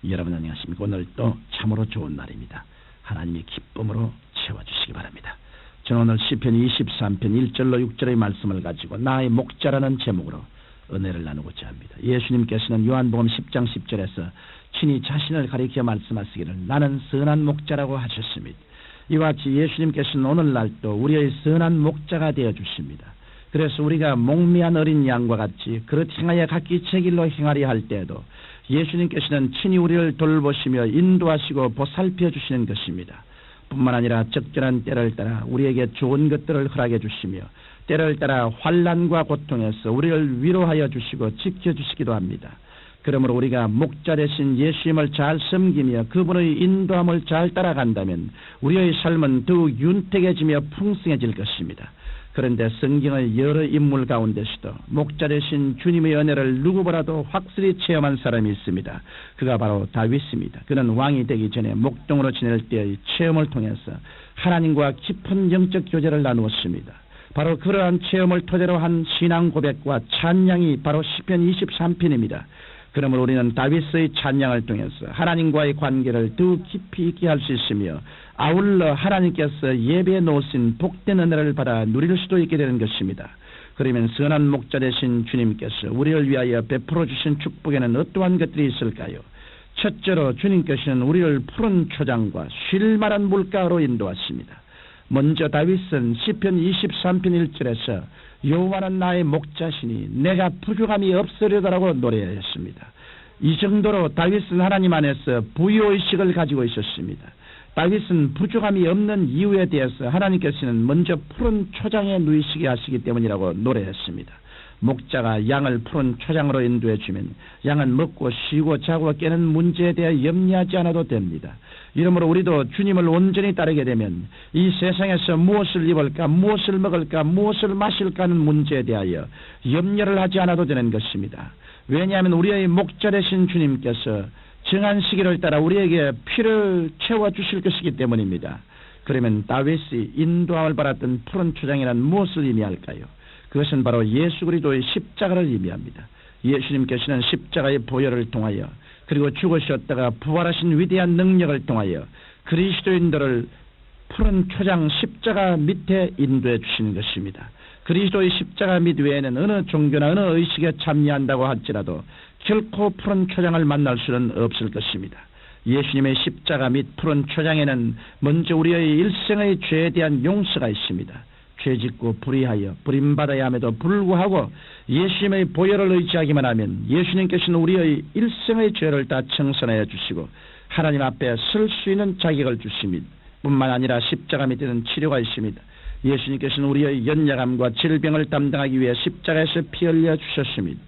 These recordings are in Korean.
여러분 안녕하십니까? 오늘 또 참으로 좋은 날입니다. 하나님의 기쁨으로 채워주시기 바랍니다. 저는 오늘 시편 23편 1절로 6절의 말씀을 가지고 나의 목자라는 제목으로 은혜를 나누고자 합니다. 예수님께서는 요한복음 10장 10절에서 친히 자신을 가리켜 말씀하시기를 나는 선한 목자라고 하셨습니다. 이와 같이 예수님께서는 오늘날도 우리의 선한 목자가 되어주십니다. 그래서 우리가 목미한 어린 양과 같이 그릇 행하여 각기 제 길로 행하려 할 때에도 예수님께서는 친히 우리를 돌보시며 인도하시고 보살펴 주시는 것입니다. 뿐만 아니라 적절한 때를 따라 우리에게 좋은 것들을 허락해 주시며 때를 따라 환난과 고통에서 우리를 위로하여 주시고 지켜주시기도 합니다. 그러므로 우리가 목자 되신 예수님을 잘 섬기며 그분의 인도함을 잘 따라간다면 우리의 삶은 더욱 윤택해지며 풍성해질 것입니다. 그런데 성경의 여러 인물 가운데서도 목자 되신 주님의 은혜를 누구보다도 확실히 체험한 사람이 있습니다. 그가 바로 다윗입니다. 그는 왕이 되기 전에 목동으로 지낼 때의 체험을 통해서 하나님과 깊은 영적 교제를 나누었습니다. 바로 그러한 체험을 토대로 한 신앙 고백과 찬양이 바로 시편 23편입니다. 그러므로 우리는 다윗의 찬양을 통해서 하나님과의 관계를 더욱 깊이 있게 할 수 있으며 아울러 하나님께서 예배에 놓으신 복된 은혜를 받아 누릴 수도 있게 되는 것입니다. 그러면 선한 목자 되신 주님께서 우리를 위하여 베풀어 주신 축복에는 어떠한 것들이 있을까요? 첫째로 주님께서는 우리를 푸른 초장과 쉴만한 물가로 인도하십니다. 먼저 다윗은 시편 23편 1절에서 여호와는 나의 목자시니 내가 부족함이 없으려다라고 노래했습니다. 이 정도로 다윗은 하나님 안에서 부유의식을 가지고 있었습니다. 다윗은 부족함이 없는 이유에 대해서 하나님께서는 먼저 푸른 초장에 누이시게 하시기 때문이라고 노래했습니다. 목자가 양을 푸른 초장으로 인도해 주면 양은 먹고 쉬고 자고 깨는 문제에 대해 염려하지 않아도 됩니다. 이러므로 우리도 주님을 온전히 따르게 되면 이 세상에서 무엇을 입을까, 무엇을 먹을까, 무엇을 마실까 하는 문제에 대하여 염려를 하지 않아도 되는 것입니다. 왜냐하면 우리의 목자 되신 주님께서 정한 시기를 따라 우리에게 피를 채워주실 것이기 때문입니다. 그러면 다윗이 인도함을 받았던 푸른 초장이란 무엇을 의미할까요? 그것은 바로 예수 그리스도의 십자가를 의미합니다. 예수님께서는 십자가의 보혈을 통하여 그리고 죽으셨다가 부활하신 위대한 능력을 통하여 그리스도인들을 푸른 초장 십자가 밑에 인도해 주시는 것입니다. 그리스도의 십자가 밑 외에는 어느 종교나 어느 의식에 참여한다고 할지라도 결코 푸른 초장을 만날 수는 없을 것입니다. 예수님의 십자가 및 푸른 초장에는 먼저 우리의 일생의 죄에 대한 용서가 있습니다. 죄짓고 불의하여 버림받아야 함에도 불구하고 예수님의 보혈을 의지하기만 하면 예수님께서는 우리의 일생의 죄를 다 청산하여 주시고 하나님 앞에 설 수 있는 자격을 주십니다. 뿐만 아니라 십자가 밑에는 치료가 있습니다. 예수님께서는 우리의 연약함과 질병을 담당하기 위해 십자가에서 피 흘려 주셨습니다.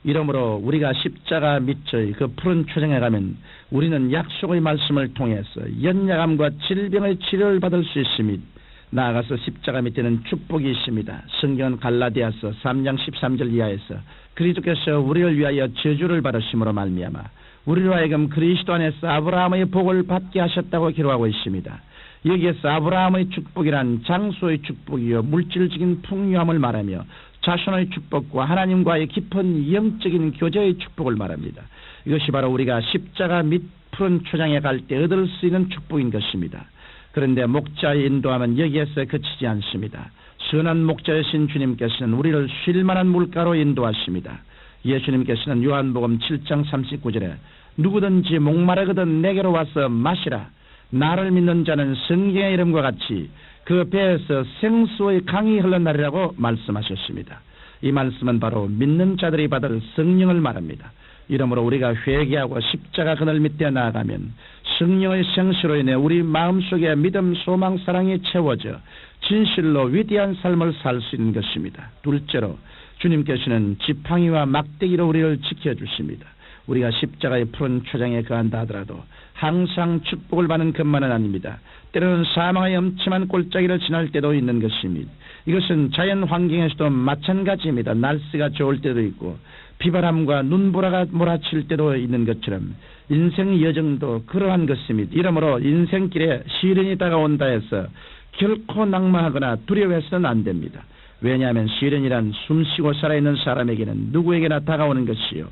이러므로 우리가 십자가 밑의 그 푸른 초장에 가면 우리는 약속의 말씀을 통해서 연약함과 질병의 치료를 받을 수 있습니다. 나아가서 십자가 밑에는 축복이 있습니다. 성경은 갈라디아서 3장 13절 이하에서 그리스도께서 우리를 위하여 저주를 받으심으로 말미암아 우리로 하여금 그리스도 안에서 아브라함의 복을 받게 하셨다고 기록하고 있습니다. 여기에서 아브라함의 축복이란 장소의 축복이요 물질적인 풍요함을 말하며 자손의 축복과 하나님과의 깊은 영적인 교제의 축복을 말합니다. 이것이 바로 우리가 십자가 밑 푸른 초장에 갈 때 얻을 수 있는 축복인 것입니다. 그런데 목자의 인도함은 여기에서 그치지 않습니다. 선한 목자이신 주님께서는 우리를 쉴만한 물가로 인도하십니다. 예수님께서는 요한복음 7장 39절에 누구든지 목마르거든 내게로 와서 마시라. 나를 믿는 자는 성경의 이름과 같이 그 배에서 생수의 강이 흘러나리라고 말씀하셨습니다. 이 말씀은 바로 믿는 자들이 받을 성령을 말합니다. 이러므로 우리가 회개하고 십자가 그늘 밑에 나아가면 성령의 생수로 인해 우리 마음속에 믿음, 소망, 사랑이 채워져 진실로 위대한 삶을 살 수 있는 것입니다. 둘째로 주님께서는 지팡이와 막대기로 우리를 지켜주십니다. 우리가 십자가의 푸른 초장에 거한다 하더라도 항상 축복을 받는 것만은 아닙니다. 때로는 사망의 엄침한 골짜기를 지날 때도 있는 것입니다. 이것은 자연 환경에서도 마찬가지입니다. 날씨가 좋을 때도 있고 비바람과 눈보라가 몰아칠 때도 있는 것처럼 인생 여정도 그러한 것입니다. 이러므로 인생길에 시련이 다가온다 해서 결코 낙마하거나 두려워해서는 안 됩니다. 왜냐하면 시련이란 숨쉬고 살아있는 사람에게는 누구에게나 다가오는 것이요,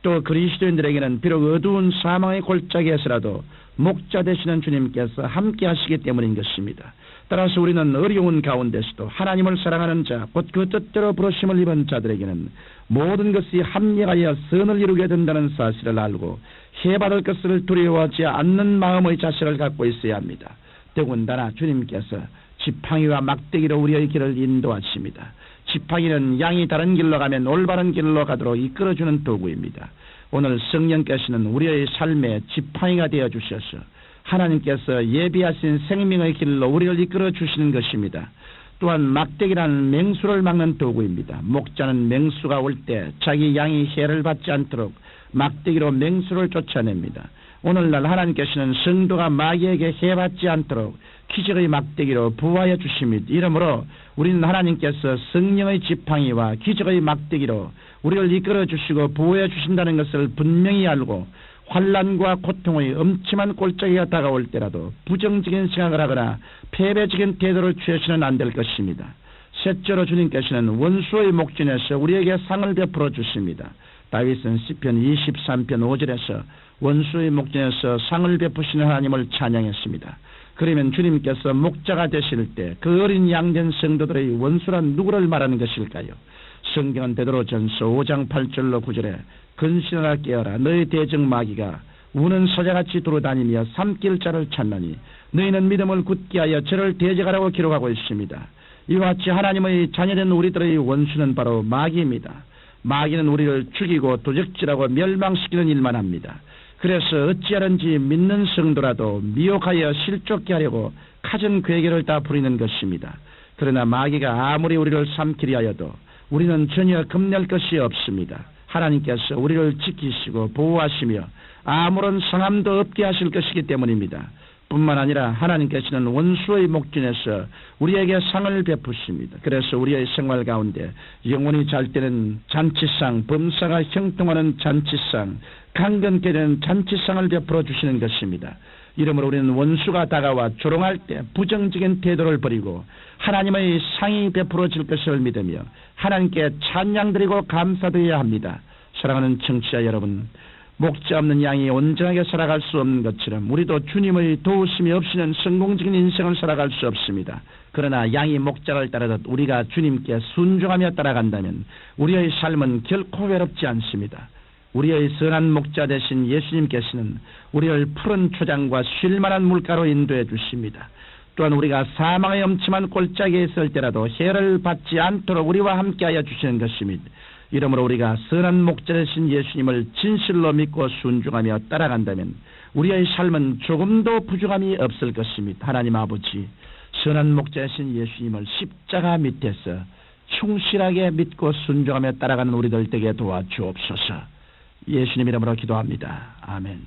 또 그리스도인들에게는 비록 어두운 사망의 골짜기에서라도 목자 되시는 주님께서 함께 하시기 때문인 것입니다. 따라서 우리는 어려운 가운데서도 하나님을 사랑하는 자, 곧 그 뜻대로 부르심을 입은 자들에게는 모든 것이 합력하여 선을 이루게 된다는 사실을 알고 해받을 것을 두려워하지 않는 마음의 자세를 갖고 있어야 합니다. 더군다나 주님께서 지팡이와 막대기로 우리의 길을 인도하십니다. 지팡이는 양이 다른 길로 가면 올바른 길로 가도록 이끌어주는 도구입니다. 오늘 성령께서는 우리의 삶에 지팡이가 되어 주셔서 하나님께서 예비하신 생명의 길로 우리를 이끌어 주시는 것입니다. 또한 막대기라는 맹수를 막는 도구입니다. 목자는 맹수가 올 때 자기 양이 해를 받지 않도록 막대기로 맹수를 쫓아냅니다. 오늘날 하나님께서는 성도가 마귀에게 해받지 않도록 기적의 막대기로 부하여 주십니다. 이러므로 우리는 하나님께서 성령의 지팡이와 기적의 막대기로 우리를 이끌어 주시고 보호해 주신다는 것을 분명히 알고 환난과 고통의 엄침한 골짜기가 다가올 때라도 부정적인 생각을 하거나 패배적인 태도를 취해서는 안 될 것입니다. 셋째로 주님께서는 원수의 목전에서 우리에게 상을 베풀어 주십니다. 다윗은 시편 23편 5절에서 원수의 목전에서 상을 베푸시는 하나님을 찬양했습니다. 그러면 주님께서 목자가 되실 때 그 어린 양된 성도들의 원수란 누구를 말하는 것일까요? 성경은 베드로전서 5장 8절로 9절에 근신하라 깨어라, 너희 대적 마귀가 우는 사자같이 돌아다니며 삼킬 자를 찾나니 너희는 믿음을 굳게 하여 저를 대적하라고 기록하고 있습니다. 이와 같이 하나님의 자녀된 우리들의 원수는 바로 마귀입니다. 마귀는 우리를 죽이고 도적질하고 멸망시키는 일만 합니다. 그래서 어찌하든지 믿는 성도라도 미혹하여 실족케 하려고 갖은 괴계를 다 부리는 것입니다. 그러나 마귀가 아무리 우리를 삼키려 하여도 우리는 전혀 겁낼 것이 없습니다. 하나님께서 우리를 지키시고 보호하시며 아무런 상함도 없게 하실 것이기 때문입니다. 뿐만 아니라 하나님께서는 원수의 목전에서 우리에게 상을 베푸십니다. 그래서 우리의 생활 가운데 영혼이 잘 때는 잔치상, 범사가 형통하는 잔치상, 강건케 되는 잔치상을 베풀어 주시는 것입니다. 이러므로 우리는 원수가 다가와 조롱할 때 부정적인 태도를 버리고 하나님의 상이 베풀어질 것을 믿으며 하나님께 찬양드리고 감사드려야 합니다. 사랑하는 청취자 여러분, 목자 없는 양이 온전하게 살아갈 수 없는 것처럼 우리도 주님의 도우심이 없이는 성공적인 인생을 살아갈 수 없습니다. 그러나 양이 목자를 따르듯 우리가 주님께 순종하며 따라간다면 우리의 삶은 결코 외롭지 않습니다. 우리의 선한 목자 되신 예수님께서는 우리를 푸른 초장과 쉴만한 물가로 인도해 주십니다. 또한 우리가 사망의 엄침한 골짜기에 있을 때라도 해를 받지 않도록 우리와 함께하여 주시는 것입니다. 이러므로 우리가 선한 목자 되신 예수님을 진실로 믿고 순종하며 따라간다면 우리의 삶은 조금도 부족함이 없을 것입니다. 하나님 아버지, 선한 목자 되신 예수님을 십자가 밑에서 충실하게 믿고 순종하며 따라가는 우리들 되게 도와주옵소서. 예수님 이름으로 기도합니다. 아멘.